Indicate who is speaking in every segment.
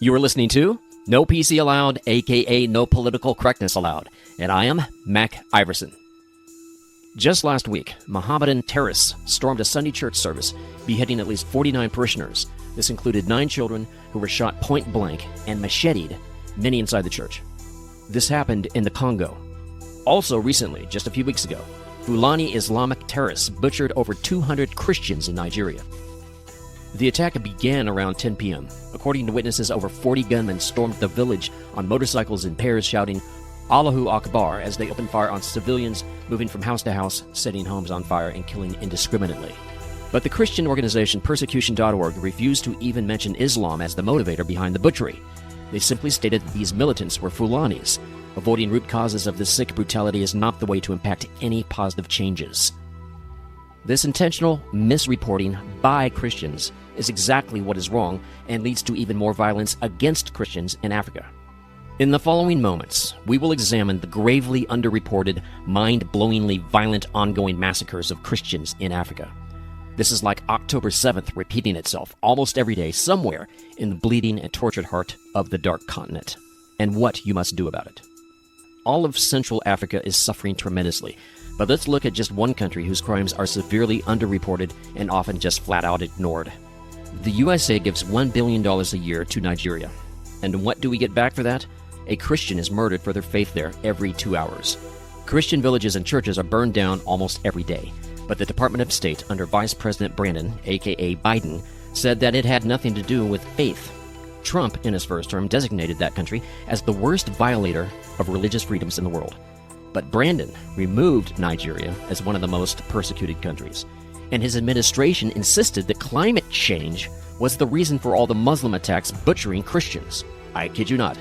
Speaker 1: You are listening to No PC Allowed, aka No Political Correctness Allowed, and I am Mac Iverson. Just last week, Mohammedan terrorists stormed a Sunday church service, beheading at least 49 parishioners. This included 9 children who were shot point blank and macheted, many inside the church. This happened in the Congo. Also recently, just a few weeks ago, Fulani Islamic terrorists butchered over 200 Christians in Nigeria. The attack began around 10 p.m. According to witnesses, over 40 gunmen stormed the village on motorcycles in pairs, shouting Allahu Akbar as they opened fire on civilians, moving from house to house, setting homes on fire and killing indiscriminately. But the Christian organization Persecution.org refused to even mention Islam as the motivator behind the butchery. They simply stated that these militants were Fulanis. Avoiding root causes of this sick brutality is not the way to impact any positive changes. This intentional misreporting by Christians is exactly what is wrong and leads to even more violence against Christians in Africa. In the following moments, we will examine the gravely underreported, mind-blowingly violent ongoing massacres of Christians in Africa. This is like October 7th repeating itself almost every day somewhere in the bleeding and tortured heart of the Dark Continent, and what you must do about it. All of Central Africa is suffering tremendously, but let's look at just one country whose crimes are severely underreported and often just flat-out ignored. The USA gives $1 billion a year to Nigeria. And what do we get back for that? A Christian is murdered for their faith there every 2 hours. Christian villages and churches are burned down almost every day. But the Department of State under Vice President Brandon, aka Biden, said that it had nothing to do with faith. Trump, in his first term, designated that country as the worst violator of religious freedoms in the world. But Brandon removed Nigeria as one of the most persecuted countries. And his administration insisted that climate change was the reason for all the Muslim attacks butchering Christians. I kid you not.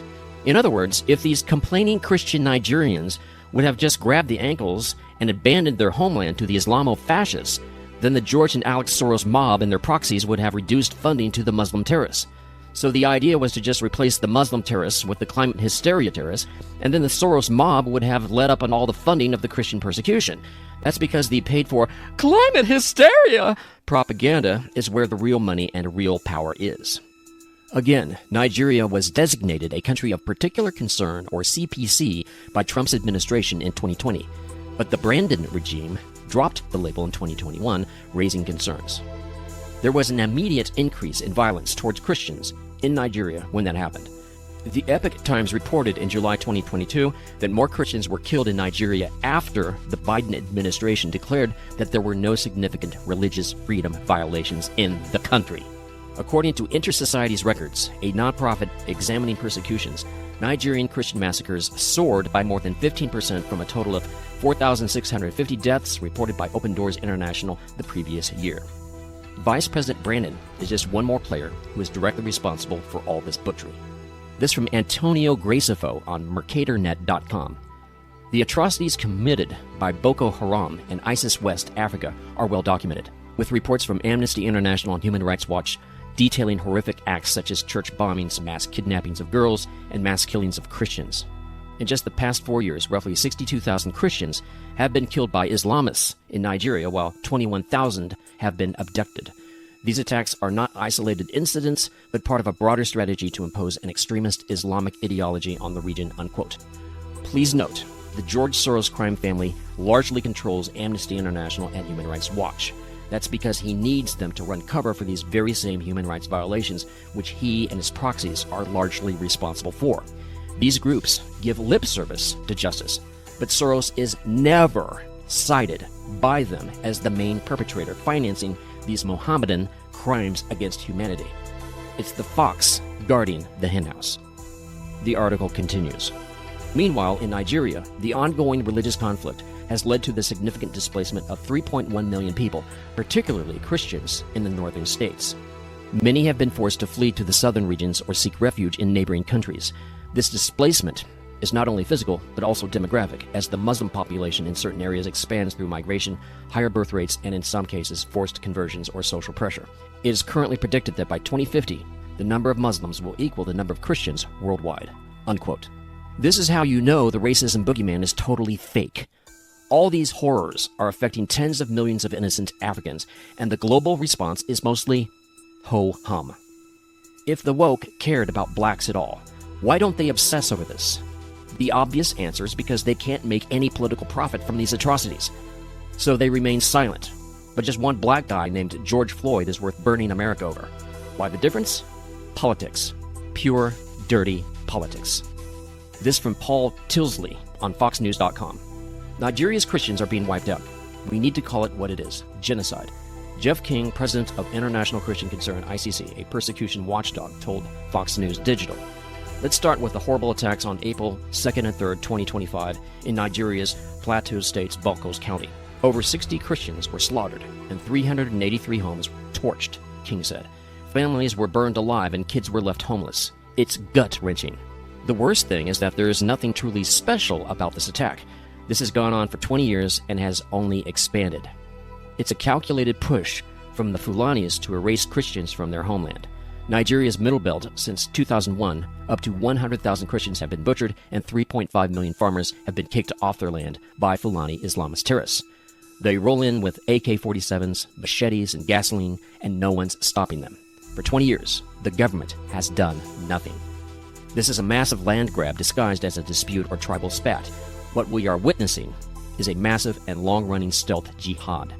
Speaker 1: In other words, if these complaining Christian Nigerians would have just grabbed the ankles and abandoned their homeland to the Islamo-fascists, then the George and Alex Soros mob and their proxies would have reduced funding to the Muslim terrorists. So the idea was to just replace the Muslim terrorists with the climate hysteria terrorists, and then the Soros mob would have led up on all the funding of the Christian persecution. That's because the paid-for climate hysteria propaganda is where the real money and real power is. Again, Nigeria was designated a country of particular concern, or CPC, by Trump's administration in 2020. But the Brandon regime dropped the label in 2021, raising concerns. There was an immediate increase in violence towards Christians in Nigeria when that happened. The Epoch Times reported in July 2022 that more Christians were killed in Nigeria after the Biden administration declared that there were no significant religious freedom violations in the country. According to Inter-Society's Records, a nonprofit examining persecutions, Nigerian Christian massacres soared by more than 15% from a total of 4,650 deaths reported by Open Doors International the previous year. Vice President Brandon is just one more player who is directly responsible for all this butchery. This from Antonio Gracefo on MercatorNet.com. The atrocities committed by Boko Haram and ISIS West Africa are well documented, with reports from Amnesty International and Human Rights Watch detailing horrific acts such as church bombings, mass kidnappings of girls, and mass killings of Christians. In just the past 4 years, roughly 62,000 Christians have been killed by Islamists in Nigeria, while 21,000 have been abducted. These attacks are not isolated incidents, but part of a broader strategy to impose an extremist Islamic ideology on the region, unquote. Please note, the George Soros crime family largely controls Amnesty International and Human Rights Watch. That's because he needs them to run cover for these very same human rights violations, which he and his proxies are largely responsible for. These groups give lip service to justice, but Soros is never cited by them as the main perpetrator financing these Mohammedan crimes against humanity. It's the fox guarding the henhouse. The article continues. Meanwhile, in Nigeria, the ongoing religious conflict has led to the significant displacement of 3.1 million people, particularly Christians, in the northern states. Many have been forced to flee to the southern regions or seek refuge in neighboring countries. This displacement is not only physical, but also demographic, as the Muslim population in certain areas expands through migration, higher birth rates, and in some cases, forced conversions or social pressure. It is currently predicted that by 2050, the number of Muslims will equal the number of Christians worldwide, unquote. This is how you know the racism boogeyman is totally fake. All these horrors are affecting tens of millions of innocent Africans, and the global response is mostly ho-hum. If the woke cared about blacks at all, why don't they obsess over this? The obvious answer is because they can't make any political profit from these atrocities. So they remain silent. But just one black guy named George Floyd is worth burning America over. Why the difference? Politics. Pure, dirty politics. This from Paul Tilsley on FoxNews.com. Nigeria's Christians are being wiped out. We need to call it what it is: genocide. Jeff King, president of International Christian Concern, ICC, a persecution watchdog, told Fox News Digital. Let's start with the horrible attacks on April 2nd and 3rd, 2025, in Nigeria's Plateau State's Balkos County. Over 60 Christians were slaughtered and 383 homes torched, King said. Families were burned alive and kids were left homeless. It's gut-wrenching. The worst thing is that there is nothing truly special about this attack. This has gone on for 20 years and has only expanded. It's a calculated push from the Fulanis to erase Christians from their homeland. Nigeria's Middle Belt, since 2001, up to 100,000 Christians have been butchered and 3.5 million farmers have been kicked off their land by Fulani Islamist terrorists. They roll in with AK-47s, machetes, and gasoline, and no one's stopping them. For 20 years, the government has done nothing. This is a massive land grab disguised as a dispute or tribal spat. What we are witnessing is a massive and long-running stealth jihad.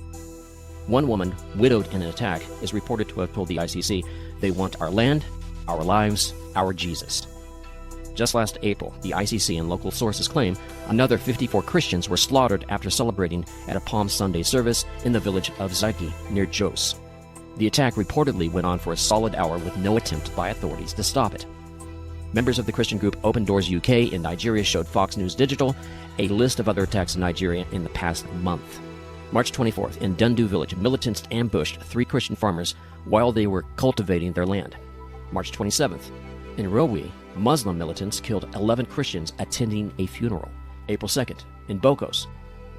Speaker 1: One woman, widowed in an attack, is reported to have told the ICC, "They want our land, our lives, our Jesus." Just last April, the ICC and local sources claim another 54 Christians were slaughtered after celebrating at a Palm Sunday service in the village of Zaki, near Jos. The attack reportedly went on for a solid hour with no attempt by authorities to stop it. Members of the Christian group Open Doors UK in Nigeria showed Fox News Digital a list of other attacks in Nigeria in the past month. March 24th, in Dundu village, militants ambushed 3 Christian farmers while they were cultivating their land. March 27th, in Rowi, Muslim militants killed 11 Christians attending a funeral. April 2nd, in Bokos,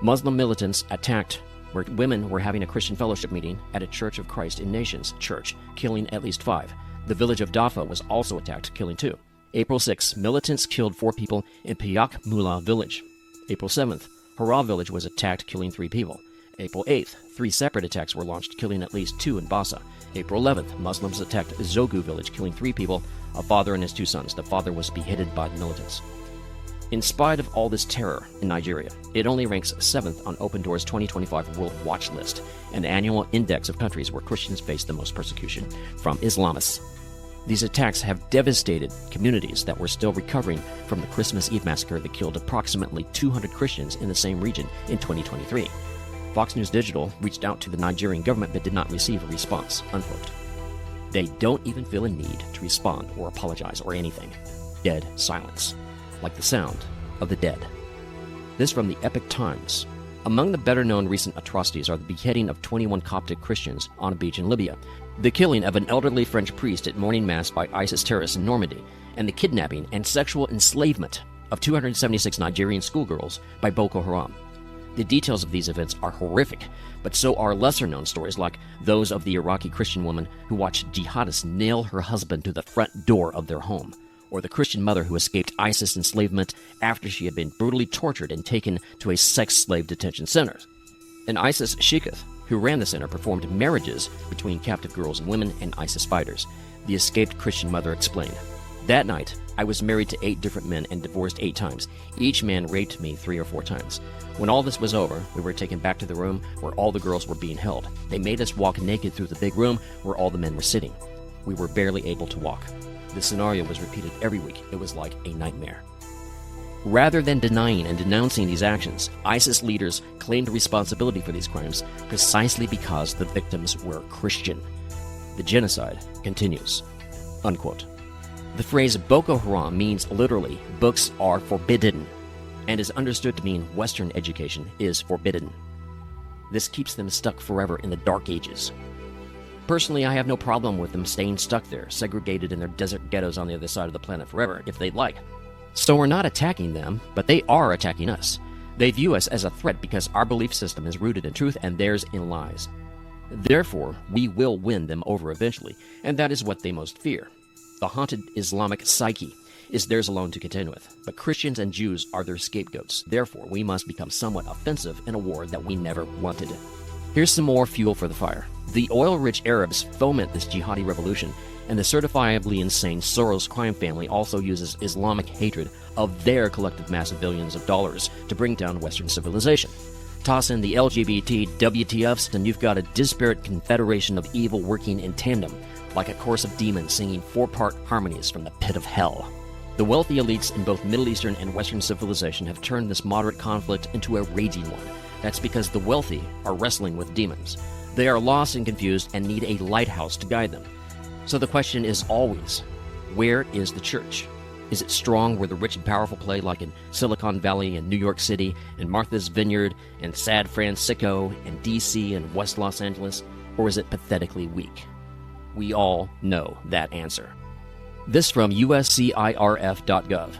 Speaker 1: Muslim militants attacked where women were having a Christian fellowship meeting at a Church of Christ in Nations church, killing at least 5. The village of Dafa was also attacked, killing 2. April 6th, militants killed 4 people in Piyak Mula village. April 7th, Hara village was attacked, killing 3 people. April 8th, 3 separate attacks were launched, killing at least 2 in Bassa. April 11th, Muslims attacked Zogu village, killing 3 people, a father and his 2 sons. The father was beheaded by the militants. In spite of all this terror in Nigeria, it only ranks 7th on Open Doors' 2025 World Watch List, an annual index of countries where Christians face the most persecution from Islamists. These attacks have devastated communities that were still recovering from the Christmas Eve massacre that killed approximately 200 Christians in the same region in 2023. Fox News Digital reached out to the Nigerian government but did not receive a response, unquote. They don't even feel a need to respond or apologize or anything. Dead silence, like the sound of the dead. This from the Epoch Times. Among the better-known recent atrocities are the beheading of 21 Coptic Christians on a beach in Libya, the killing of an elderly French priest at morning mass by ISIS terrorists in Normandy, and the kidnapping and sexual enslavement of 276 Nigerian schoolgirls by Boko Haram. The details of these events are horrific, but so are lesser-known stories like those of the Iraqi Christian woman who watched jihadists nail her husband to the front door of their home, or the Christian mother who escaped ISIS enslavement after she had been brutally tortured and taken to a sex slave detention center. An ISIS sheikh who ran the center performed marriages between captive girls and women and ISIS fighters. The escaped Christian mother explained, "That night, I was married to 8 different men and divorced 8 times. Each man raped me 3 or 4 times. When all this was over, we were taken back to the room where all the girls were being held. They made us walk naked through the big room where all the men were sitting. We were barely able to walk. This scenario was repeated every week. It was like a nightmare." Rather than denying and denouncing these actions, ISIS leaders claimed responsibility for these crimes precisely because the victims were Christian. The genocide continues, unquote. The phrase Boko Haram means literally, books are forbidden, and is understood to mean Western education is forbidden. This keeps them stuck forever in the Dark Ages. Personally, I have no problem with them staying stuck there, segregated in their desert ghettos on the other side of the planet forever, if they'd like. So we're not attacking them, but they are attacking us. They view us as a threat because our belief system is rooted in truth and theirs in lies. Therefore, we will win them over eventually, and that is what they most fear. The haunted Islamic psyche is theirs alone to contend with, but Christians and Jews are their scapegoats. Therefore, we must become somewhat offensive in a war that we never wanted. Here's some more fuel for the fire. The oil-rich Arabs foment this jihadi revolution, and the certifiably insane Soros crime family also uses Islamic hatred of their collective mass of billions of dollars to bring down Western civilization. Toss in the LGBT WTFs, and you've got a disparate confederation of evil working in tandem, like a chorus of demons singing four-part harmonies from the pit of hell. The wealthy elites in both Middle Eastern and Western civilization have turned this moderate conflict into a raging one. That's because the wealthy are wrestling with demons. They are lost and confused and need a lighthouse to guide them. So the question is always, where is the church? Is it strong where the rich and powerful play, like in Silicon Valley and New York City and Martha's Vineyard and San Francisco and DC and West Los Angeles? Or is it pathetically weak? We all know that answer. This from uscirf.gov.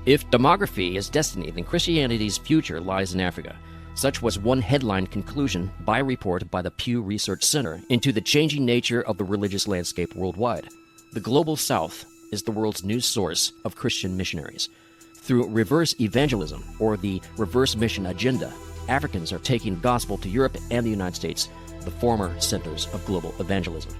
Speaker 1: If demography is destiny, then Christianity's future lies in Africa. Such was one headline conclusion by a report by the Pew Research Center into the changing nature of the religious landscape worldwide. The Global South is the world's new source of Christian missionaries. Through reverse evangelism, or the reverse mission agenda, Africans are taking the gospel to Europe and the United States, the former centers of global evangelism.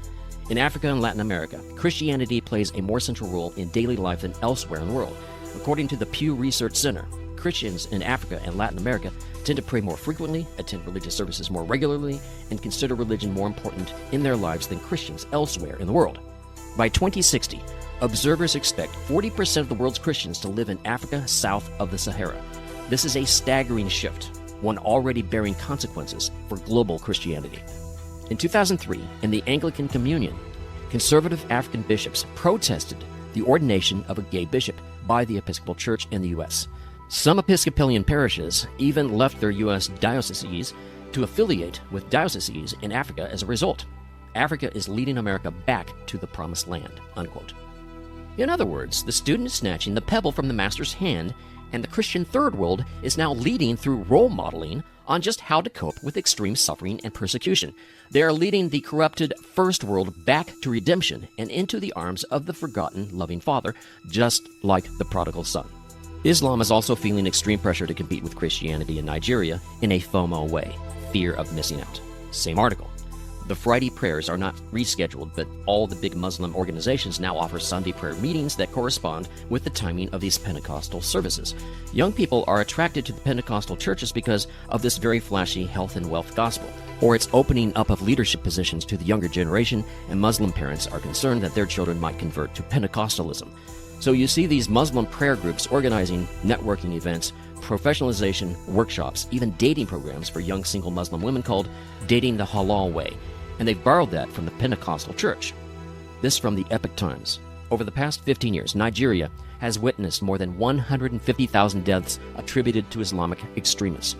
Speaker 1: In Africa and Latin America, Christianity plays a more central role in daily life than elsewhere in the world. According to the Pew Research Center, Christians in Africa and Latin America tend to pray more frequently, attend religious services more regularly, and consider religion more important in their lives than Christians elsewhere in the world. By 2060, observers expect 40% of the world's Christians to live in Africa south of the Sahara. This is a staggering shift, one already bearing consequences for global Christianity. In 2003, in the Anglican Communion, conservative African bishops protested the ordination of a gay bishop by the Episcopal Church in the U.S. Some Episcopalian parishes even left their U.S. dioceses to affiliate with dioceses in Africa as a result. Africa is leading America back to the promised land, unquote. In other words, the student is snatching the pebble from the master's hand, and the Christian third world is now leading through role modeling on just how to cope with extreme suffering and persecution. They are leading the corrupted first world back to redemption and into the arms of the forgotten, loving Father, just like the prodigal son. Islam is also feeling extreme pressure to compete with Christianity in Nigeria in a FOMO way, fear of missing out. Same article. The Friday prayers are not rescheduled, but all the big Muslim organizations now offer Sunday prayer meetings that correspond with the timing of these Pentecostal services. Young people are attracted to the Pentecostal churches because of this very flashy health and wealth gospel, or its opening up of leadership positions to the younger generation, and Muslim parents are concerned that their children might convert to Pentecostalism. So you see these Muslim prayer groups organizing networking events, professionalization workshops, even dating programs for young single Muslim women called Dating the Halal Way, and they've borrowed that from the Pentecostal Church. This from the Epoch Times. Over the past 15 years, Nigeria has witnessed more than 150,000 deaths attributed to Islamic extremists.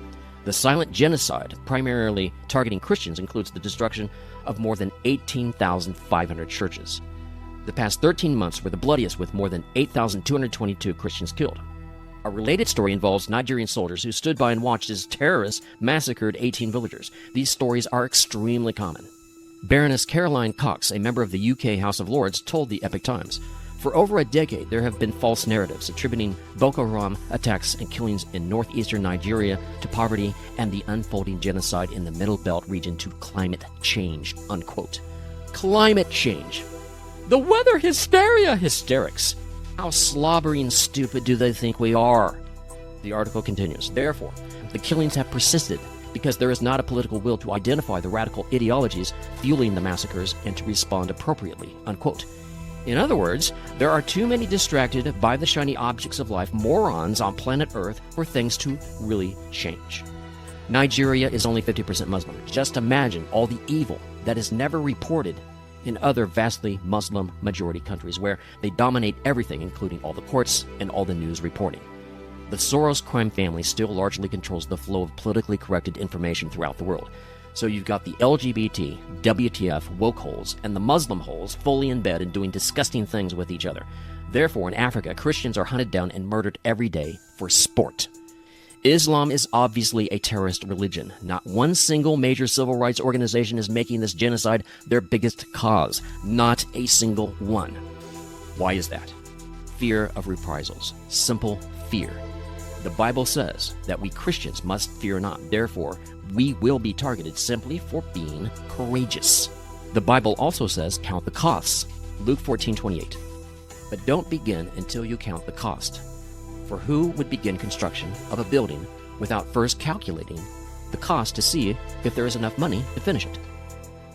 Speaker 1: The silent genocide, primarily targeting Christians, includes the destruction of more than 18,500 churches. The past 13 months were the bloodiest, with more than 8,222 Christians killed. A related story involves Nigerian soldiers who stood by and watched as terrorists massacred 18 villagers. These stories are extremely common. Baroness Caroline Cox, a member of the UK House of Lords, told the Epoch Times, "For over a decade, there have been false narratives attributing Boko Haram attacks and killings in northeastern Nigeria to poverty and the unfolding genocide in the Middle Belt region to climate change," unquote. Climate change. The weather hysteria hysterics. How slobbery and stupid do they think we are? The article continues, "Therefore, the killings have persisted because there is not a political will to identify the radical ideologies fueling the massacres and to respond appropriately," unquote. In other words, there are too many distracted by the shiny objects of life morons on planet Earth for things to really change. Nigeria is only 50% Muslim. Just imagine all the evil that is never reported in other vastly Muslim majority countries where they dominate everything, including all the courts and all the news reporting. The Soros crime family still largely controls the flow of politically corrected information throughout the world. So you've got the LGBT, WTF, woke holes, and the Muslim holes fully in bed and doing disgusting things with each other. Therefore, in Africa, Christians are hunted down and murdered every day for sport. Islam is obviously a terrorist religion. Not one single major civil rights organization is making this genocide their biggest cause. Not a single one. Why is that? Fear of reprisals. Simple fear. The Bible says that we Christians must fear not. Therefore, we will be targeted simply for being courageous. The Bible also says, count the costs. Luke 14:28. But don't begin until you count the cost. For who would begin construction of a building without first calculating the cost to see if there is enough money to finish it?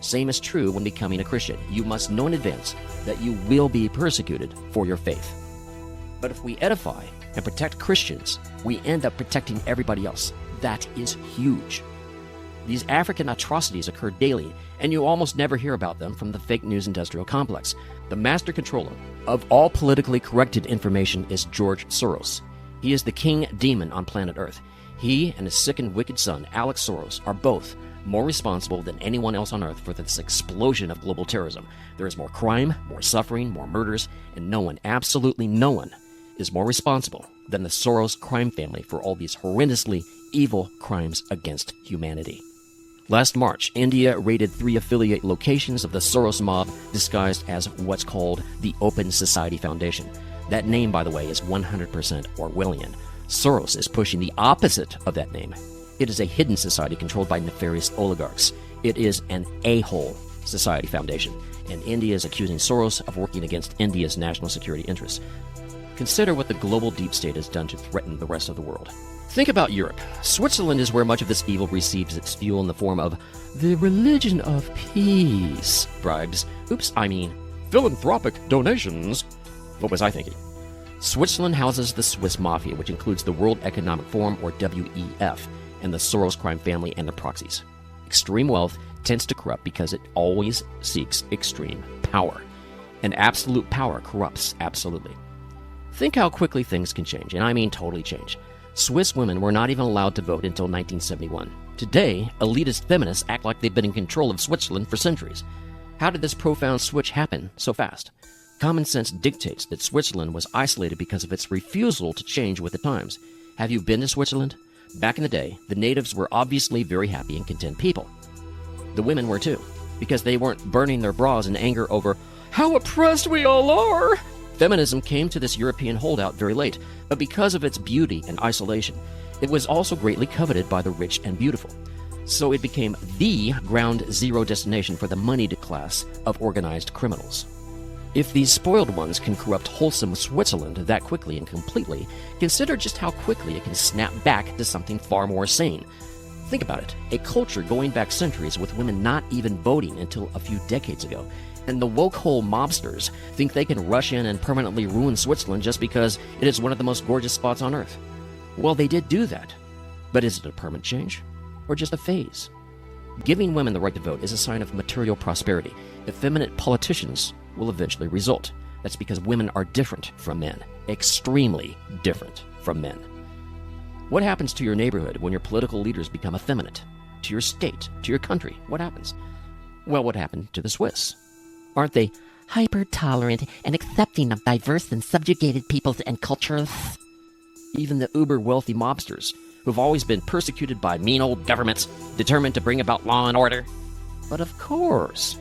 Speaker 1: Same is true when becoming a Christian. You must know in advance that you will be persecuted for your faith. But if we edify and protect Christians, we end up protecting everybody else. That is huge. These African atrocities occur daily, and you almost never hear about them from the fake news industrial complex. The master controller of all politically corrected information is George Soros. He is the king demon on planet Earth. He and his sick and wicked son, Alex Soros, are both more responsible than anyone else on Earth for this explosion of global terrorism. There is more crime, more suffering, more murders, and no one, absolutely no one, is more responsible than the Soros crime family for all these horrendously evil crimes against humanity. Last March, India raided 3 affiliate locations of the Soros mob disguised as what's called the Open Society Foundation. That name, by the way, is 100% Orwellian. Soros is pushing the opposite of that name. It is a hidden society controlled by nefarious oligarchs. It is an a-hole society foundation, and India is accusing Soros of working against India's national security interests. Consider what the global deep state has done to threaten the rest of the world. Think about Europe. Switzerland is where much of this evil receives its fuel in the form of the religion of peace bribes. Philanthropic donations. What was I thinking? Switzerland houses the Swiss Mafia, which includes the World Economic Forum, or WEF, and the Soros crime family and their proxies. Extreme wealth tends to corrupt because it always seeks extreme power. And absolute power corrupts absolutely. Think how quickly things can change, and I mean totally change. Swiss women were not even allowed to vote until 1971. Today, elitist feminists act like they've been in control of Switzerland for centuries. How did this profound switch happen so fast? Common sense dictates that Switzerland was isolated because of its refusal to change with the times. Have you been to Switzerland? Back in the day, the natives were obviously very happy and content people. The women were too, because they weren't burning their bras in anger over how oppressed we all are. Feminism came to this European holdout very late, but because of its beauty and isolation, it was also greatly coveted by the rich and beautiful. So it became the ground zero destination for the moneyed class of organized criminals. If these spoiled ones can corrupt wholesome Switzerland that quickly and completely, consider just how quickly it can snap back to something far more sane. Think about it, a culture going back centuries with women not even voting until a few decades ago. And the woke-hole mobsters think they can rush in and permanently ruin Switzerland just because it is one of the most gorgeous spots on Earth. Well, they did do that. But is it a permanent change? Or just a phase? Giving women the right to vote is a sign of material prosperity. Effeminate politicians will eventually result. That's because women are different from men. Extremely different from men. What happens to your neighborhood when your political leaders become effeminate? To your state? To your country? What happens? Well, what happened to the Swiss? Aren't they hyper-tolerant and accepting of diverse and subjugated peoples and cultures? Even the uber-wealthy mobsters, who've always been persecuted by mean old governments determined to bring about law and order. But of course,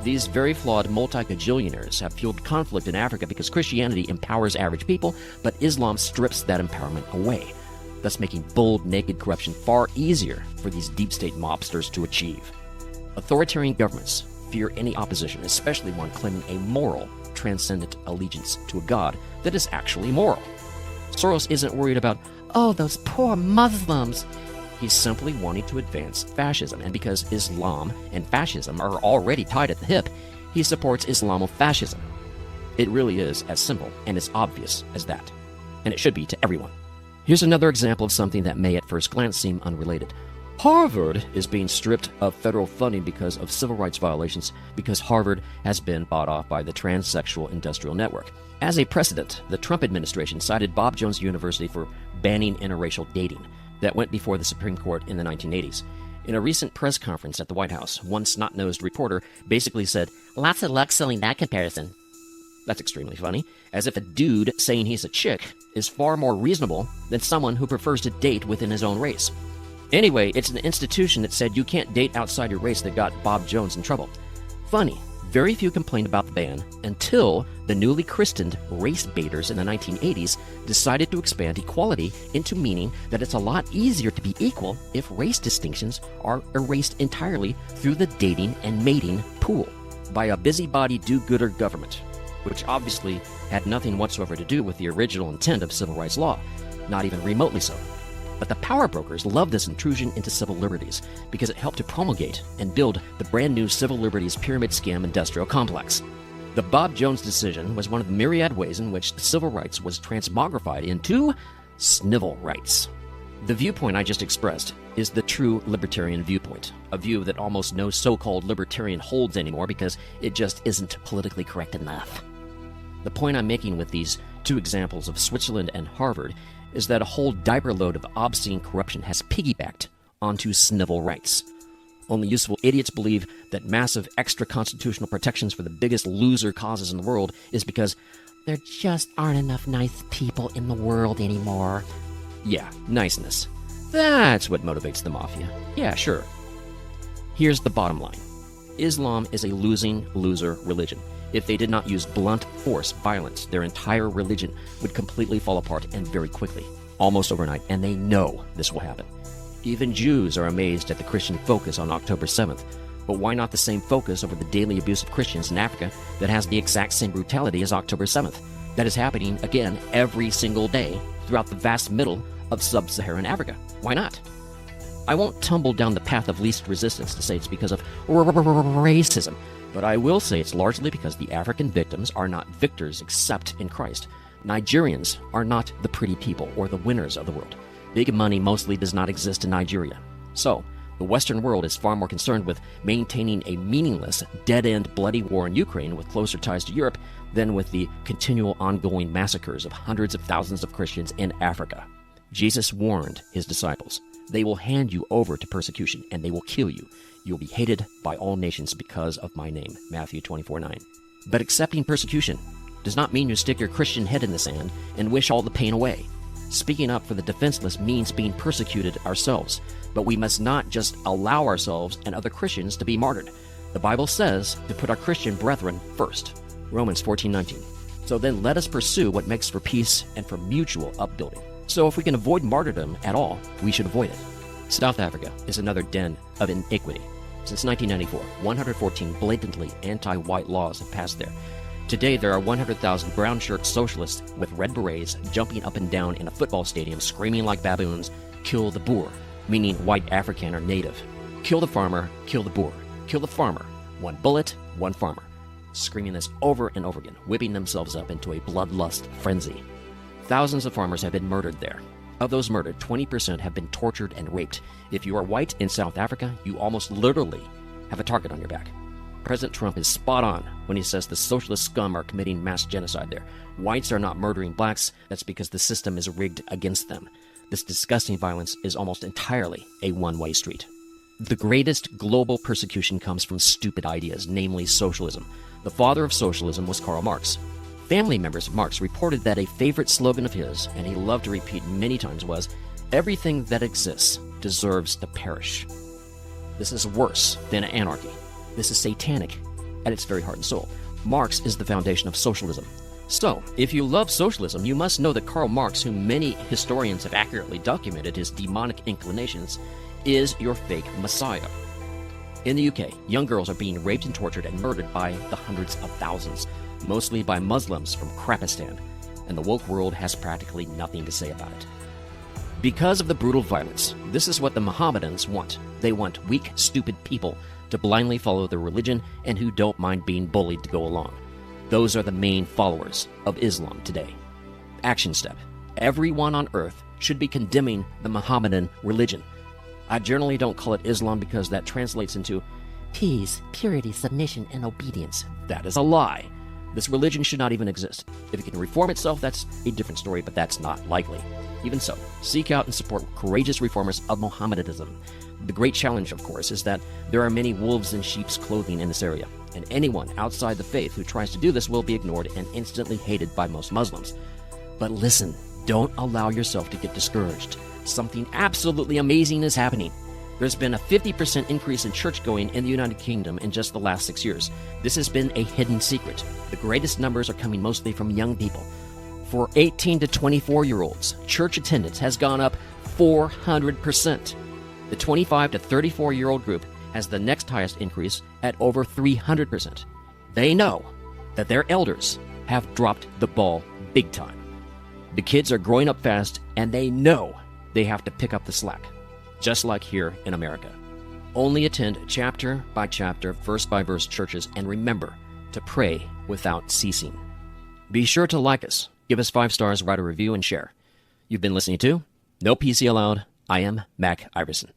Speaker 1: these very flawed multi-gajillionaires have fueled conflict in Africa because Christianity empowers average people, but Islam strips that empowerment away, thus making bold, naked corruption far easier for these deep state mobsters to achieve. Authoritarian governments fear any opposition, especially one claiming a moral, transcendent allegiance to a God that is actually moral. Soros isn't worried about, oh, those poor Muslims. He's simply wanting to advance fascism, and because Islam and fascism are already tied at the hip, he supports Islamofascism. It really is as simple and as obvious as that, and it should be to everyone. Here's another example of something that may at first glance seem unrelated. Harvard is being stripped of federal funding because of civil rights violations because Harvard has been bought off by the transsexual industrial network. As a precedent, the Trump administration cited Bob Jones University for banning interracial dating. That went before the Supreme Court in the 1980s. In a recent press conference at the White House, one snot-nosed reporter basically said, "Lots of luck selling that comparison." That's extremely funny, as if a dude saying he's a chick is far more reasonable than someone who prefers to date within his own race. Anyway, it's an institution that said you can't date outside your race that got Bob Jones in trouble. Funny, Very few complained about the ban until the newly christened race baiters in the 1980s decided to expand equality into meaning that it's a lot easier to be equal if race distinctions are erased entirely through the dating and mating pool by a busybody do-gooder government, which obviously had nothing whatsoever to do with the original intent of civil rights law, not even remotely so. But the power brokers loved this intrusion into civil liberties because it helped to promulgate and build the brand new civil liberties pyramid scam industrial complex. The Bob Jones decision was one of the myriad ways in which civil rights was transmogrified into snivel rights. The viewpoint I just expressed is the true libertarian viewpoint, a view that almost no so-called libertarian holds anymore because it just isn't politically correct enough. The point I'm making with these two examples of Switzerland and Harvard is that a whole diaper load of obscene corruption has piggybacked onto snivel rights. Only useful idiots believe that massive extra constitutional protections for the biggest loser causes in the world is because there just aren't enough nice people in the world anymore. Yeah, niceness. That's what motivates the mafia. Yeah, sure. Here's the bottom line. Islam is a losing loser religion. If they did not use blunt force, violence, their entire religion would completely fall apart and very quickly, almost overnight, and they know this will happen. Even Jews are amazed at the Christian focus on October 7th, but why not the same focus over the daily abuse of Christians in Africa that has the exact same brutality as October 7th? That is happening, again, every single day throughout the vast middle of sub-Saharan Africa. Why not? I won't tumble down the path of least resistance to say it's because of racism, but I will say it's largely because the African victims are not victors except in Christ. Nigerians are not the pretty people or the winners of the world. Big money mostly does not exist in Nigeria. So, the Western world is far more concerned with maintaining a meaningless, dead-end, bloody war in Ukraine with closer ties to Europe than with the continual ongoing massacres of hundreds of thousands of Christians in Africa. Jesus warned his disciples, "They will hand you over to persecution, and they will kill you. You will be hated by all nations because of my name." Matthew 24:9. But accepting persecution does not mean you stick your Christian head in the sand and wish all the pain away. Speaking up for the defenseless means being persecuted ourselves, but we must not just allow ourselves and other Christians to be martyred. The Bible says to put our Christian brethren first. Romans 14:19. So then let us pursue what makes for peace and for mutual upbuilding. So if we can avoid martyrdom at all, we should avoid it. South Africa is another den of iniquity. Since 1994, 114 blatantly anti-white laws have passed there. Today, there are 100,000 brown-shirt socialists with red berets jumping up and down in a football stadium screaming like baboons, "Kill the Boer," meaning white African or native. "Kill the farmer, kill the Boer. Kill the farmer. One bullet, one farmer." Screaming this over and over again, whipping themselves up into a bloodlust frenzy. Thousands of farmers have been murdered there. Of those murdered, 20% have been tortured and raped. If you are white in South Africa, you almost literally have a target on your back. President Trump is spot on when he says the socialist scum are committing mass genocide there. Whites are not murdering blacks. That's because the system is rigged against them. This disgusting violence is almost entirely a one-way street. The greatest global persecution comes from stupid ideas, namely socialism. The father of socialism was Karl Marx. Family members of Marx reported that a favorite slogan of his, and he loved to repeat many times, was, "Everything that exists deserves to perish." This is worse than anarchy. This is satanic at its very heart and soul. Marx is the foundation of socialism. So, if you love socialism, you must know that Karl Marx, whom many historians have accurately documented his demonic inclinations, is your fake messiah. In the UK, young girls are being raped and tortured and murdered by the hundreds of thousands, mostly by Muslims from Krapistan, and the woke world has practically nothing to say about it. Because of the brutal violence, this is what the Mohammedans want. They want weak, stupid people to blindly follow their religion and who don't mind being bullied to go along. Those are the main followers of Islam today. Action step. Everyone on earth should be condemning the Mohammedan religion. I generally don't call it Islam because that translates into peace, purity, submission, and obedience. That is a lie. This religion should not even exist. If it can reform itself, that's a different story, but that's not likely. Even so, seek out and support courageous reformers of Mohammedanism. The great challenge, of course, is that there are many wolves in sheep's clothing in this area, and anyone outside the faith who tries to do this will be ignored and instantly hated by most Muslims. But listen, don't allow yourself to get discouraged. Something absolutely amazing is happening. There's been a 50% increase in church-going in the United Kingdom in just the last 6 years. This has been a hidden secret. The greatest numbers are coming mostly from young people. For 18 to 24-year-olds, church attendance has gone up 400%. The 25 to 34-year-old group has the next highest increase at over 300%. They know that their elders have dropped the ball big time. The kids are growing up fast, and they know they have to pick up the slack, just like here in America. Only attend chapter by chapter, verse by verse churches, and remember to pray without ceasing. Be sure to like us, give us 5 stars, write a review, and share. You've been listening to No PC Allowed. I am Mac Iverson.